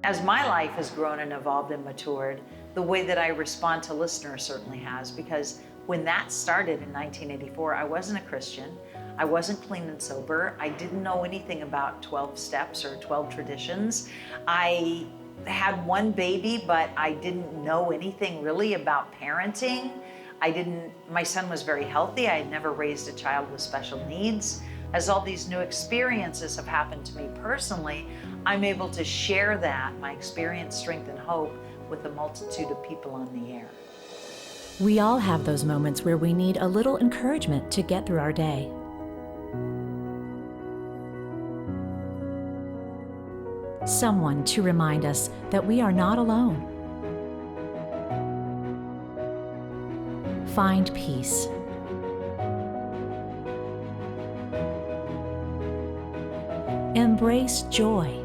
As my life has grown and evolved and matured, the way that I respond to listeners certainly has, because when that started in 1984, I wasn't a Christian. I wasn't clean and sober. I didn't know anything about 12 steps or 12 traditions. I had one baby, but I didn't know anything really about parenting. My son was very healthy. I had never raised a child with special needs. As all these new experiences have happened to me personally, I'm able to share that, my experience, strength, and hope, with a multitude of people on the air. We all have those moments where we need a little encouragement to get through our day. Someone to remind us that we are not alone. Find peace. Embrace joy.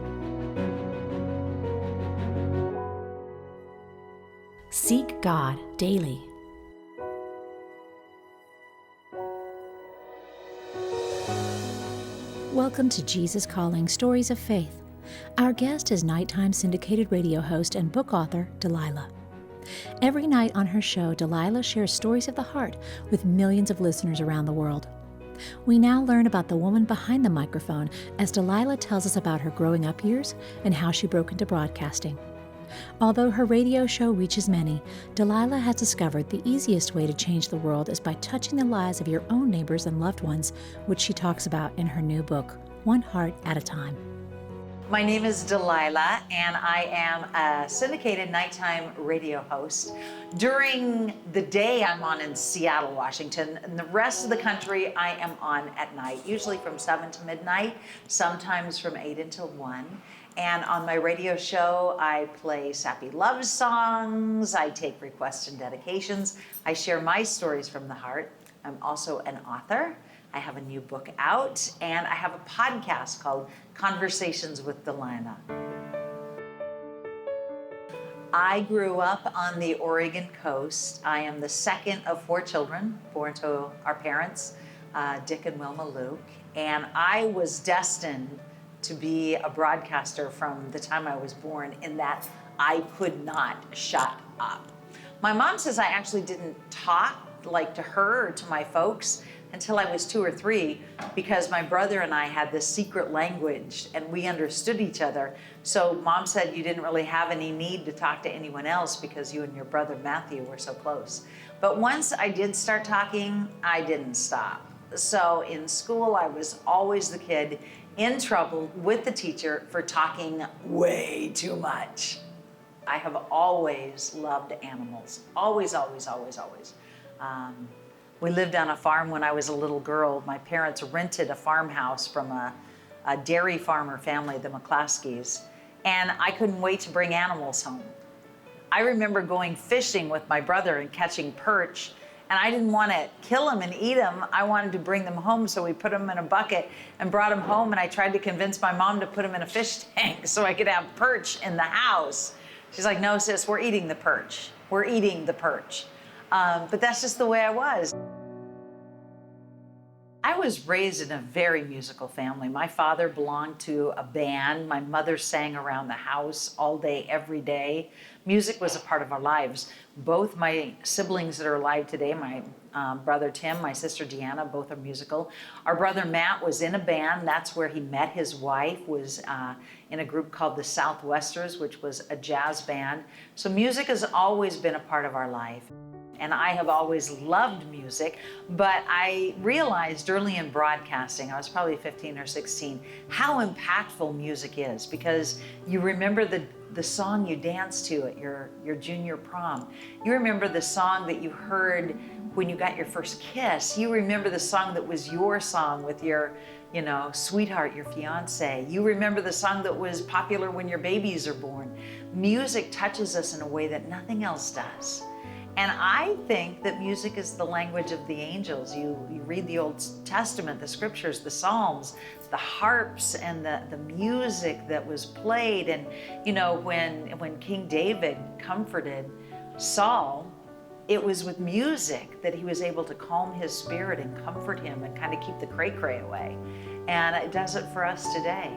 Seek God daily. Welcome to Jesus Calling Stories of Faith. Our guest is nighttime syndicated radio host and book author Delilah. Every night on her show, Delilah shares stories of the heart with millions of listeners around the world. We now learn about the woman behind the microphone as Delilah tells us about her growing up years and how she broke into broadcasting. Although her radio show reaches many, Delilah has discovered the easiest way to change the world is by touching the lives of your own neighbors and loved ones, which she talks about in her new book, One Heart at a Time. My name is Delilah, and I am a syndicated nighttime radio host. During the day, I'm on in Seattle, Washington, and the rest of the country, I am on at night, usually from 7 to midnight, sometimes from 8 until 1. And on my radio show, I play sappy love songs, I take requests and dedications, I share my stories from the heart. I'm also an author. I have a new book out, and I have a podcast called Conversations with Delilah. I grew up on the Oregon coast. I am the second of 4 children born to our parents, Dick and Wilma Luke, and I was destined to be a broadcaster from the time I was born, in that I could not shut up. My mom says I actually didn't talk like to her or to my folks until I was 2 or 3, because my brother and I had this secret language and we understood each other. So Mom said you didn't really have any need to talk to anyone else because you and your brother Matthew were so close. But once I did start talking, I didn't stop. So in school, I was always the kid in trouble with the teacher for talking way too much. I have always loved animals. Always, always, always, always. We lived on a farm when I was a little girl. My parents rented a farmhouse from a dairy farmer family, the McClaskeys, and I couldn't wait to bring animals home. I remember going fishing with my brother and catching perch, and I didn't want to kill them and eat them. I wanted to bring them home, so we put them in a bucket and brought them home, and I tried to convince my mom to put them in a fish tank so I could have perch in the house. She's like, "No, sis, we're eating the perch. We're eating the perch." But that's just the way I was. I was raised in a very musical family. My father belonged to a band. My mother sang around the house all day, every day. Music was a part of our lives. Both my siblings that are alive today, my brother Tim, my sister Deanna, both are musical. Our brother Matt was in a band. That's where he met his wife, was in a group called the Southwesters, which was a jazz band. So music has always been a part of our life. And I have always loved music, but I realized early in broadcasting, I was probably 15 or 16, how impactful music is, because you remember the song you danced to at your junior prom. You remember the song that you heard when you got your first kiss. You remember the song that was your song with your, sweetheart, your fiance. You remember the song that was popular when your babies are born. Music touches us in a way that nothing else does. And I think that music is the language of the angels. You read the Old Testament, the scriptures, the Psalms, the harps and the music that was played. And, when King David comforted Saul, it was with music that he was able to calm his spirit and comfort him and kind of keep the cray-cray away. And it does it for us today.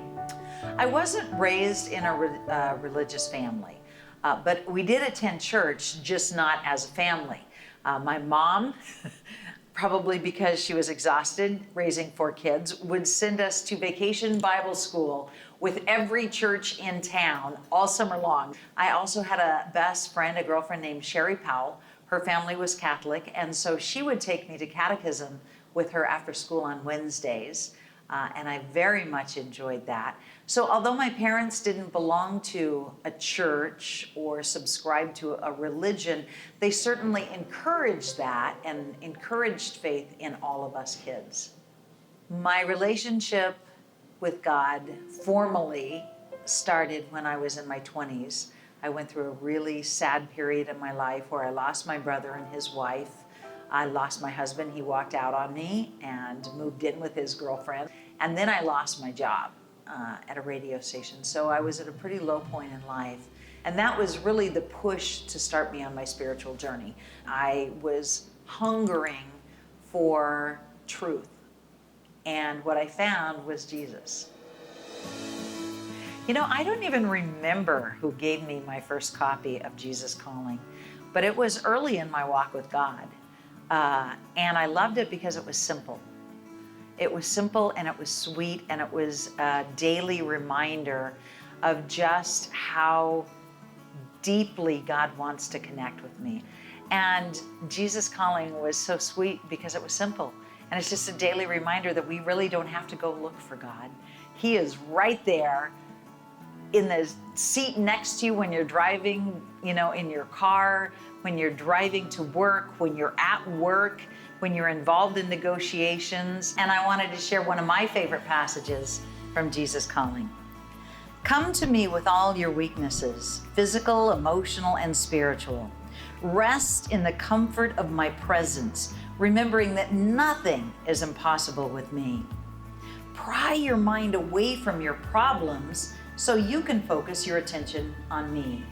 I wasn't raised in a religious family, but we did attend church, just not as a family. My mom, probably because she was exhausted raising 4 kids, would send us to vacation Bible school with every church in town all summer long. I also had a best friend, a girlfriend named Sherry Powell. Her family was Catholic, and so she would take me to catechism with her after school on Wednesdays, and I very much enjoyed that. So although my parents didn't belong to a church or subscribe to a religion, they certainly encouraged that and encouraged faith in all of us kids. My relationship with God formally started when I was in my 20s. I went through a really sad period in my life where I lost my brother and his wife. I lost my husband. He walked out on me and moved in with his girlfriend. And then I lost my job at a radio station. So I was at a pretty low point in life. And that was really the push to start me on my spiritual journey. I was hungering for truth. And what I found was Jesus. You know, I don't even remember who gave me my first copy of Jesus Calling, but it was early in my walk with God. And I loved it because it was simple. It was simple and it was sweet, and it was a daily reminder of just how deeply God wants to connect with me. And Jesus Calling was so sweet because it was simple. And it's just a daily reminder that we really don't have to go look for God. He is right there in the seat next to you when you're driving, in your car, when you're driving to work, when you're at work, when you're involved in negotiations. And I wanted to share one of my favorite passages from Jesus Calling. Come to me with all your weaknesses, physical, emotional, and spiritual. Rest in the comfort of my presence, remembering that nothing is impossible with me. Pry your mind away from your problems so you can focus your attention on me.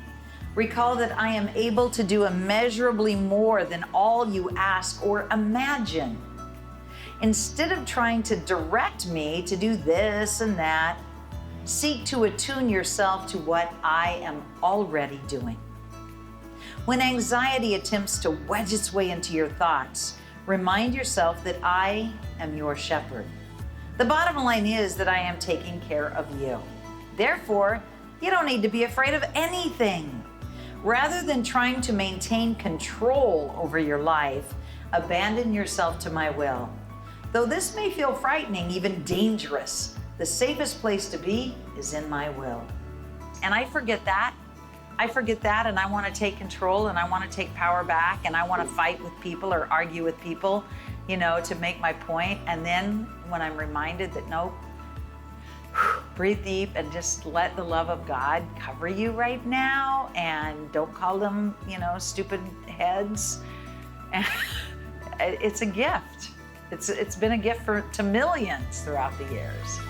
Recall that I am able to do immeasurably more than all you ask or imagine. Instead of trying to direct me to do this and that, seek to attune yourself to what I am already doing. When anxiety attempts to wedge its way into your thoughts, remind yourself that I am your shepherd. The bottom line is that I am taking care of you. Therefore, you don't need to be afraid of anything. Rather than trying to maintain control over your life, abandon yourself to my will. Though this may feel frightening, even dangerous, the safest place to be is in my will. And I forget that. And I want to take control, and I want to take power back, and I want to fight with people or argue with people, to make my point. And then when I'm reminded that no, breathe deep and just let the love of God cover you right now, and don't call them, stupid heads. It's a gift. It's been a gift to millions throughout the years.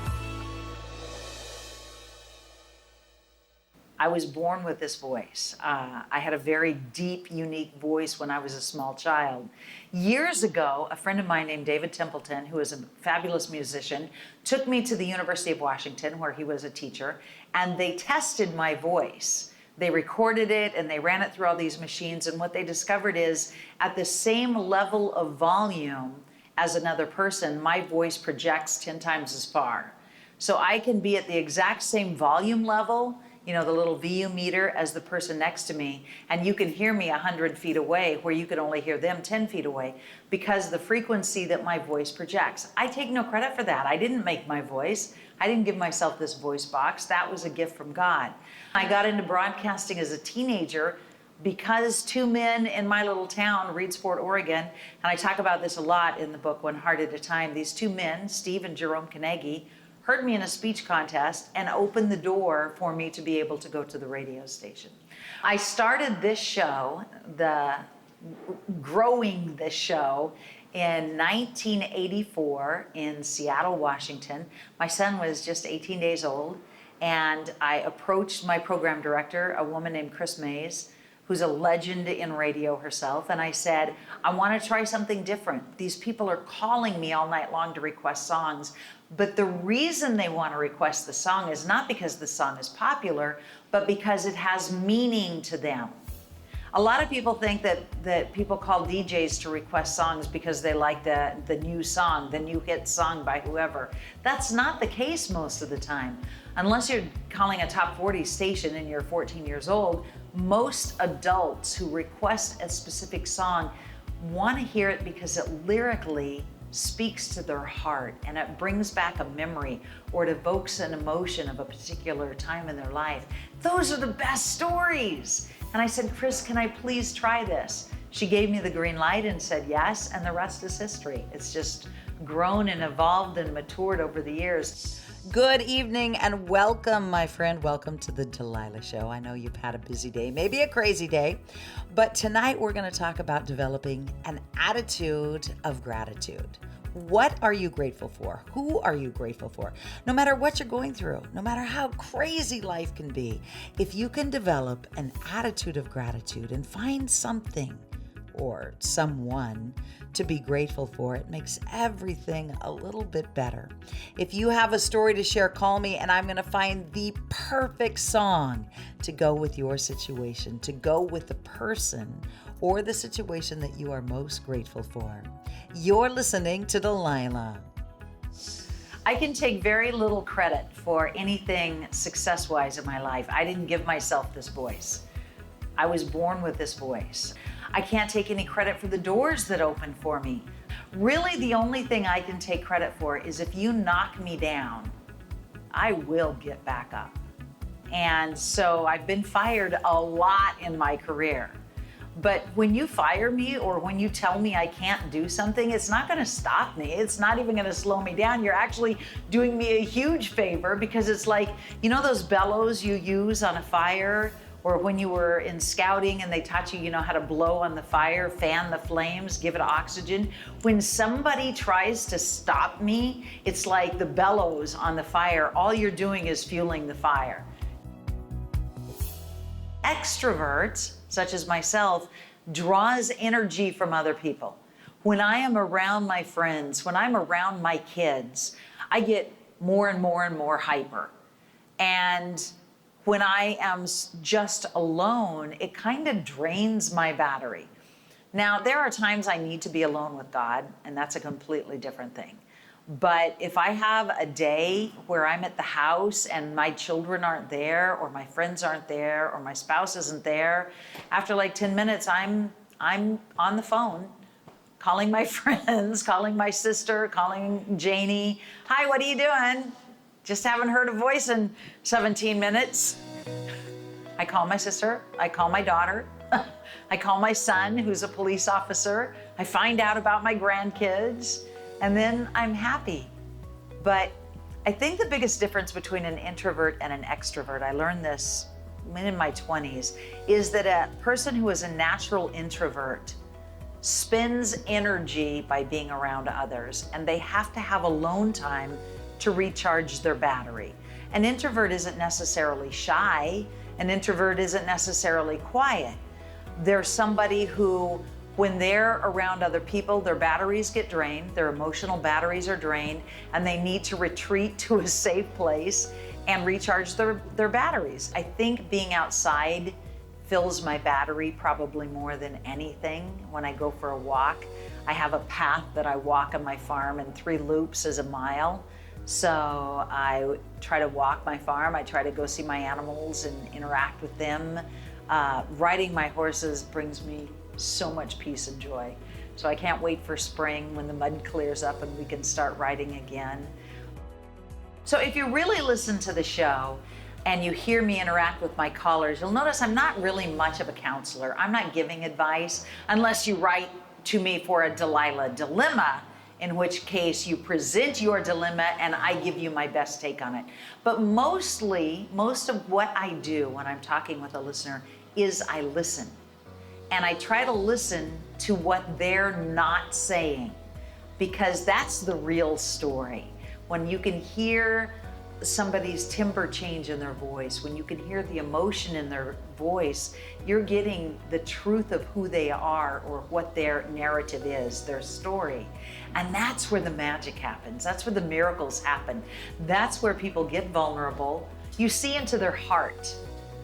I was born with this voice. I had a very deep, unique voice when I was a small child. Years ago, a friend of mine named David Templeton, who is a fabulous musician, took me to the University of Washington, where he was a teacher, and they tested my voice. They recorded it and they ran it through all these machines, and what they discovered is at the same level of volume as another person, my voice projects 10 times as far. So I can be at the exact same volume level, the little VU meter, as the person next to me, and you can hear me 100 feet away where you could only hear them 10 feet away because the frequency that my voice projects. I take no credit for that. I didn't make my voice. I didn't give myself this voice box. That was a gift from God. I got into broadcasting as a teenager because 2 men in my little town, Reedsport, Oregon, and I talk about this a lot in the book, One Heart at a Time, these 2 men, Steve and Jerome Carnegie, heard me in a speech contest and opened the door for me to be able to go to the radio station. I started this show, growing this show, in 1984 in Seattle, Washington. My son was just 18 days old, and I approached my program director, a woman named Chris Mays, who's a legend in radio herself, and I said, I want to try something different. These people are calling me all night long to request songs, But the reason they want to request the song is not because the song is popular, but because it has meaning to them. A lot of people think that people call DJs to request songs because they like the new song, the new hit song by whoever. That's not the case most of the time. Unless you're calling a top 40 station and you're 14 years old, most adults who request a specific song want to hear it because it lyrically speaks to their heart and it brings back a memory or it evokes an emotion of a particular time in their life. Those are the best stories. And I said, Chris, can I please try this? She gave me the green light and said yes, and the rest is history. It's just grown and evolved and matured over the years. Good evening and welcome, my friend. Welcome to the Delilah Show. I know you've had a busy day, maybe a crazy day, but tonight we're going to talk about developing an attitude of gratitude. What are you grateful for? Who are you grateful for? No matter what you're going through, no matter how crazy life can be, if you can develop an attitude of gratitude and find something or someone to be grateful for, it makes everything a little bit better. If you have a story to share, call me and I'm going to find the perfect song to go with your situation, to go with the person or the situation that you are most grateful for. You're listening to Delilah. I can take very little credit for anything success-wise in my life. I didn't give myself this voice. I was born with this voice. I can't take any credit for the doors that opened for me. Really, the only thing I can take credit for is if you knock me down, I will get back up. And so I've been fired a lot in my career. But when you fire me or when you tell me I can't do something, it's not going to stop me. It's not even going to slow me down. You're actually doing me a huge favor because it's like, you know those bellows you use on a fire? Or when you were in scouting and they taught you, how to blow on the fire, fan the flames, give it oxygen. When somebody tries to stop me, it's like the bellows on the fire. All you're doing is fueling the fire. Extroverts, such as myself, draws energy from other people. When I am around my friends, when I'm around my kids, I get more and more and more hyper. And when I am just alone, it kind of drains my battery. Now, there are times I need to be alone with God, and that's a completely different thing. But if I have a day where I'm at the house and my children aren't there, or my friends aren't there, or my spouse isn't there, after like 10 minutes, I'm on the phone, calling my friends, calling my sister, calling Janie. Hi, what are you doing? Just haven't heard a voice in 17 minutes. I call my sister, I call my daughter, I call my son, who's a police officer. I find out about my grandkids, and then I'm happy. But I think the biggest difference between an introvert and an extrovert, I learned this in my 20s, is that a person who is a natural introvert spends energy by being around others, and they have to have alone time to recharge their battery. An introvert isn't necessarily shy. An introvert isn't necessarily quiet. They're somebody who, when they're around other people, their batteries get drained, their emotional batteries are drained, and they need to retreat to a safe place and recharge their batteries. I think being outside fills my battery probably more than anything. When I go for a walk, I have a path that I walk on my farm, and 3 loops is a mile. So I try to walk my farm. I try to go see my animals and interact with them. Riding my horses brings me so much peace and joy. So I can't wait for spring when the mud clears up and we can start riding again. So if you really listen to the show and you hear me interact with my callers, you'll notice I'm not really much of a counselor. I'm not giving advice unless you write to me for a Delilah dilemma, in which case you present your dilemma and I give you my best take on it. But most of what I do when I'm talking with a listener is I listen. And I try to listen to what they're not saying, because that's the real story. When you can hear somebody's timbre change in their voice, when you can hear the emotion in their voice, you're getting the truth of who they are or what their narrative is, their story. And that's where the magic happens. That's where the miracles happen. That's where people get vulnerable. You see into their heart.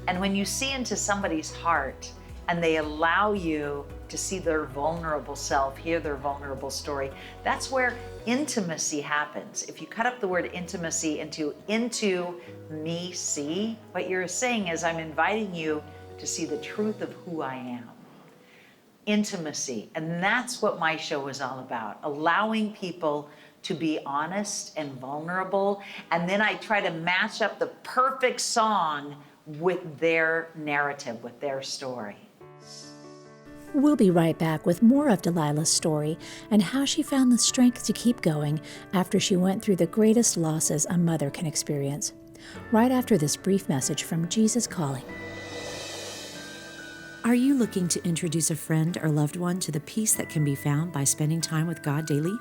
And when you see into somebody's heart and they allow you to see their vulnerable self, hear their vulnerable story, that's where intimacy happens. If you cut up the word intimacy into me see, what you're saying is I'm inviting you to see the truth of who I am. Intimacy. And that's what my show is all about, allowing people to be honest and vulnerable. And then I try to match up the perfect song with their narrative, with their story. We'll be right back with more of Delilah's story and how she found the strength to keep going after she went through the greatest losses a mother can experience. Right after this brief message from Jesus Calling. Are you looking to introduce a friend or loved one to the peace that can be found by spending time with God daily?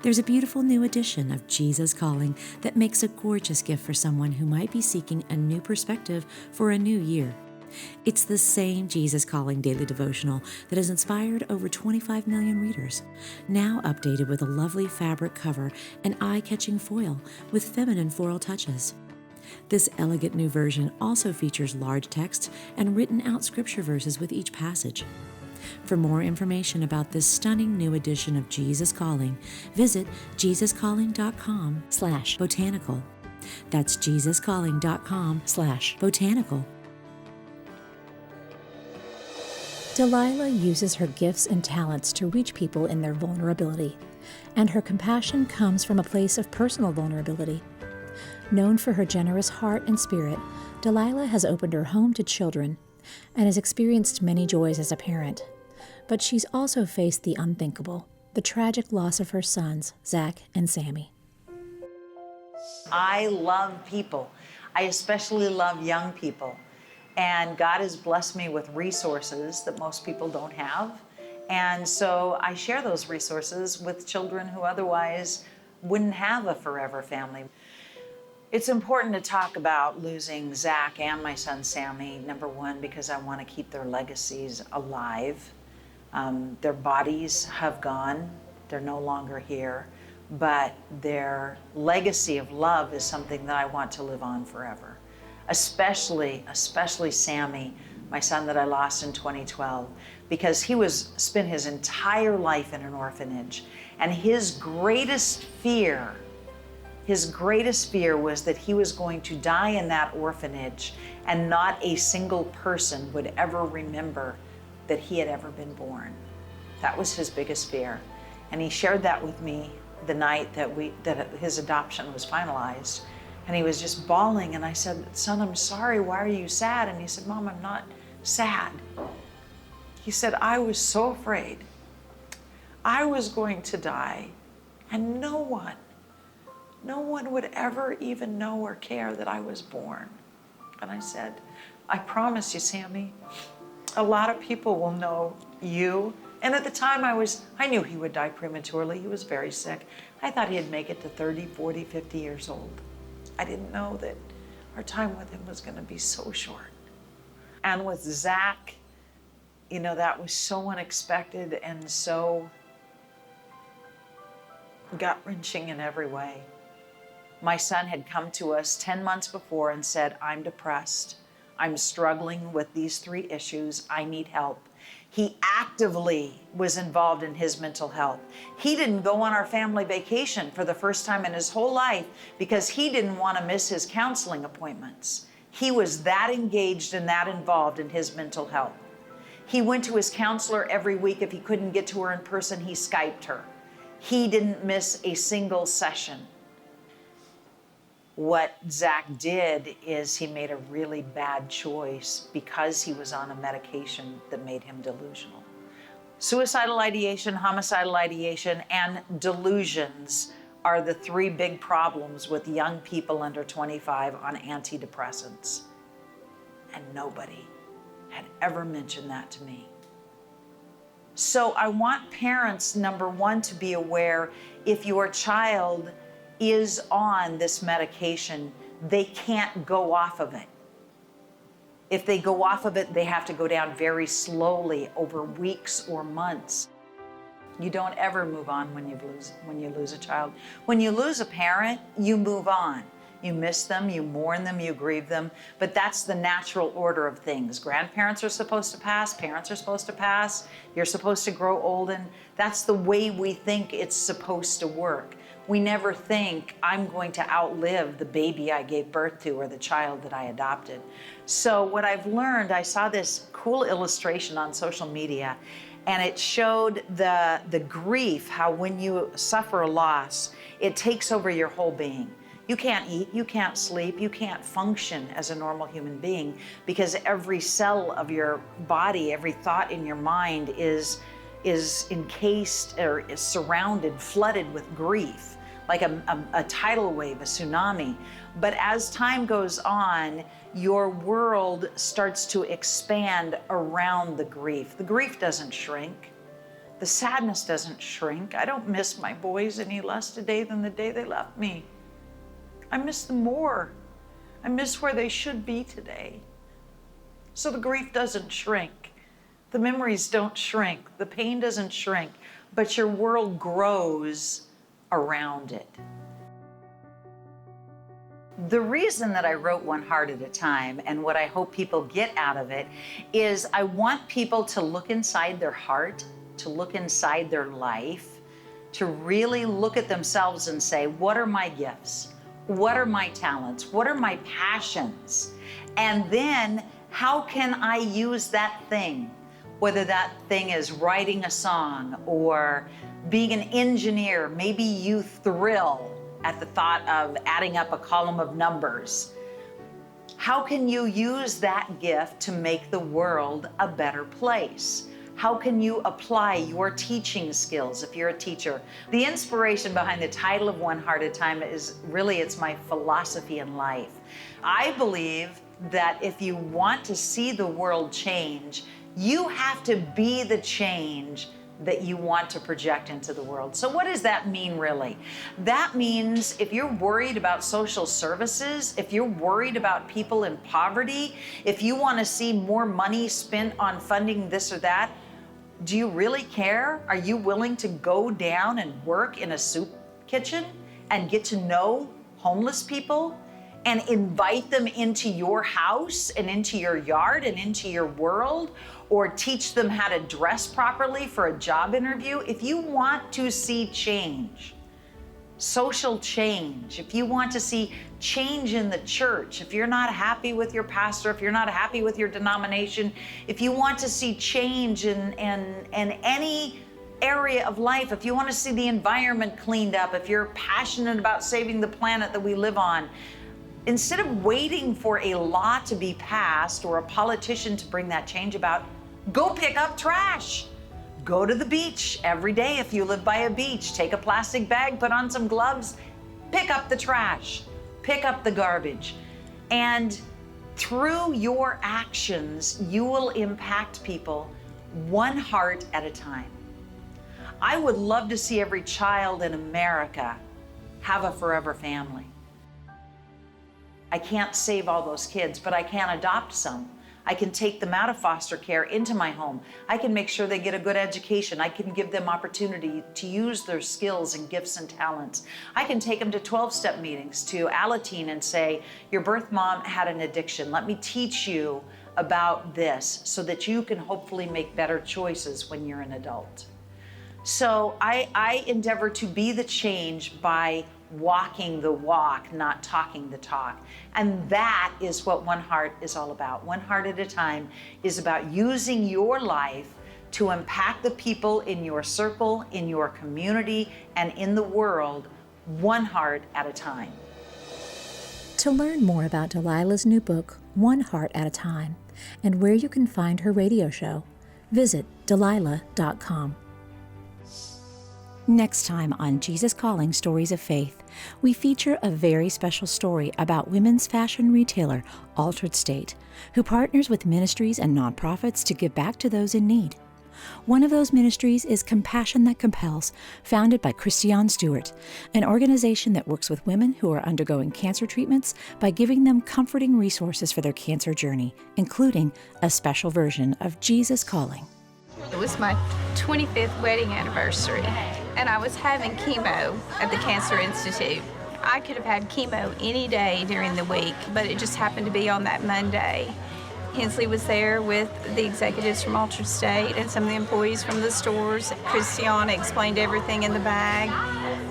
There's a beautiful new edition of Jesus Calling that makes a gorgeous gift for someone who might be seeking a new perspective for a new year. It's the same Jesus Calling daily devotional that has inspired over 25 million readers, now updated with a lovely fabric cover and eye-catching foil with feminine floral touches. This elegant new version also features large text and written-out scripture verses with each passage. For more information about this stunning new edition of Jesus Calling, visit jesuscalling.com/botanical. That's jesuscalling.com/botanical. Delilah uses her gifts and talents to reach people in their vulnerability, and her compassion comes from a place of personal vulnerability. Known for her generous heart and spirit, Delilah has opened her home to children and has experienced many joys as a parent. But she's also faced the unthinkable, the tragic loss of her sons, Zach and Sammy. I love people. I especially love young people. And God has blessed me with resources that most people don't have. And so I share those resources with children who otherwise wouldn't have a forever family. It's important to talk about losing Zach and my son Sammy, number one, because I want to keep their legacies alive. Their bodies have gone. They're no longer here. But their legacy of love is something that I want to live on forever. Especially Sammy, my son that I lost in 2012, because he spent his entire life in an orphanage. And his greatest fear was that he was going to die in that orphanage and not a single person would ever remember that he had ever been born. That was his biggest fear. And he shared that with me the night that his adoption was finalized. And he was just bawling, and I said, "Son, I'm sorry, why are you sad?" And he said, "Mom, I'm not sad." He said, "I was so afraid. I was going to die, and no one would ever even know or care that I was born." And I said, "I promise you, Sammy, a lot of people will know you." And at the time I knew he would die prematurely. He was very sick. I thought he'd make it to 30, 40, 50 years old. I didn't know that our time with him was going to be so short. And with Zach, that was so unexpected and so gut-wrenching in every way. My son had come to us 10 months before and said, "I'm depressed. I'm struggling with these 3 issues. I need help." He actively was involved in his mental health. He didn't go on our family vacation for the first time in his whole life because he didn't want to miss his counseling appointments. He was that engaged and that involved in his mental health. He went to his counselor every week. If he couldn't get to her in person, he Skyped her. He didn't miss a single session. What Zach did is he made a really bad choice because he was on a medication that made him delusional. Suicidal ideation, homicidal ideation, and delusions are the 3 big problems with young people under 25 on antidepressants. And nobody had ever mentioned that to me. So I want parents, number one, to be aware if your child is on this medication, they can't go off of it. If they go off of it, they have to go down very slowly over weeks or months. You don't ever move on when you lose a child. When you lose a parent, you move on. You miss them, you mourn them, you grieve them, but that's the natural order of things. Grandparents are supposed to pass, parents are supposed to pass, you're supposed to grow old, and that's the way we think it's supposed to work. We never think, I'm going to outlive the baby I gave birth to or the child that I adopted. So what I've learned, I saw this cool illustration on social media, and it showed the grief, how when you suffer a loss, it takes over your whole being. You can't eat, you can't sleep, you can't function as a normal human being because every cell of your body, every thought in your mind is encased or is surrounded, flooded with grief, like a tidal wave, a tsunami. But as time goes on, your world starts to expand around the grief. The grief doesn't shrink. The sadness doesn't shrink. I don't miss my boys any less today than the day they left me. I miss them more. I miss where they should be today. So the grief doesn't shrink. The memories don't shrink. The pain doesn't shrink, but your world grows around it. The reason that I wrote One Heart at a Time, and what I hope people get out of it, is I want people to look inside their heart, to look inside their life, to really look at themselves and say, what are my gifts? What are my talents? What are my passions? And then how can I use that thing? Whether that thing is writing a song or being an engineer, maybe you thrill at the thought of adding up a column of numbers. How can you use that gift to make the world a better place? How can you apply your teaching skills if you're a teacher? The inspiration behind the title of One Heart at a Time is really, it's my philosophy in life. I believe that if you want to see the world change, you have to be the change that you want to project into the world. So what does that mean really? That means if you're worried about social services, if you're worried about people in poverty, if you want to see more money spent on funding this or that, do you really care? Are you willing to go down and work in a soup kitchen and get to know homeless people and invite them into your house and into your yard and into your world, or teach them how to dress properly for a job interview? If you want to see change, social change, if you want to see change in the church, if you're not happy with your pastor, if you're not happy with your denomination, if you want to see change in any area of life, if you want to see the environment cleaned up, if you're passionate about saving the planet that we live on, instead of waiting for a law to be passed or a politician to bring that change about, go pick up trash. Go to the beach every day if you live by a beach. Take a plastic bag, put on some gloves, pick up the trash, pick up the garbage. And through your actions, you will impact people one heart at a time. I would love to see every child in America have a forever family. I can't save all those kids, but I can adopt some. I can take them out of foster care into my home. I can make sure they get a good education. I can give them opportunity to use their skills and gifts and talents. I can take them to 12-step meetings, to Alateen, and say, your birth mom had an addiction. Let me teach you about this so that you can hopefully make better choices when you're an adult. So I endeavor to be the change by walking the walk, not talking the talk. And that is what One Heart is all about. One Heart at a Time is about using your life to impact the people in your circle, in your community, and in the world, one heart at a time. To learn more about Delilah's new book, One Heart at a Time, and where you can find her radio show, visit Delilah.com. Next time on Jesus Calling Stories of Faith, we feature a very special story about women's fashion retailer Altered State, who partners with ministries and nonprofits to give back to those in need. One of those ministries is Compassion That Compels, founded by Christiane Stewart, an organization that works with women who are undergoing cancer treatments by giving them comforting resources for their cancer journey, including a special version of Jesus Calling. It was my 25th wedding anniversary, and I was having chemo at the Cancer Institute. I could have had chemo any day during the week, but it just happened to be on that Monday. Hensley was there with the executives from Altered State and some of the employees from the stores. Christiana explained everything in the bag,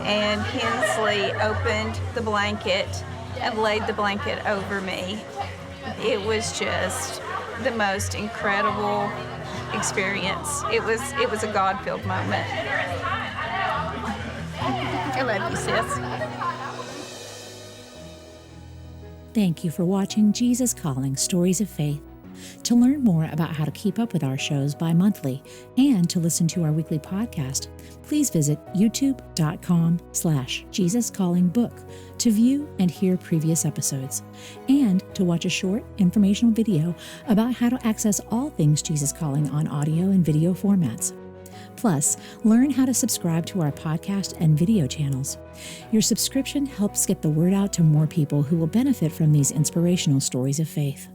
and Hensley opened the blanket and laid the blanket over me. It was just the most incredible experience. It was a God-filled moment. I love you, sis. Thank you for watching Jesus Calling Stories of Faith. To learn more about how to keep up with our shows bi-monthly and to listen to our weekly podcast, please visit youtube.com/JesusCallingBook to view and hear previous episodes, and to watch a short informational video about how to access all things Jesus Calling on audio and video formats. Plus, learn how to subscribe to our podcast and video channels. Your subscription helps get the word out to more people who will benefit from these inspirational stories of faith.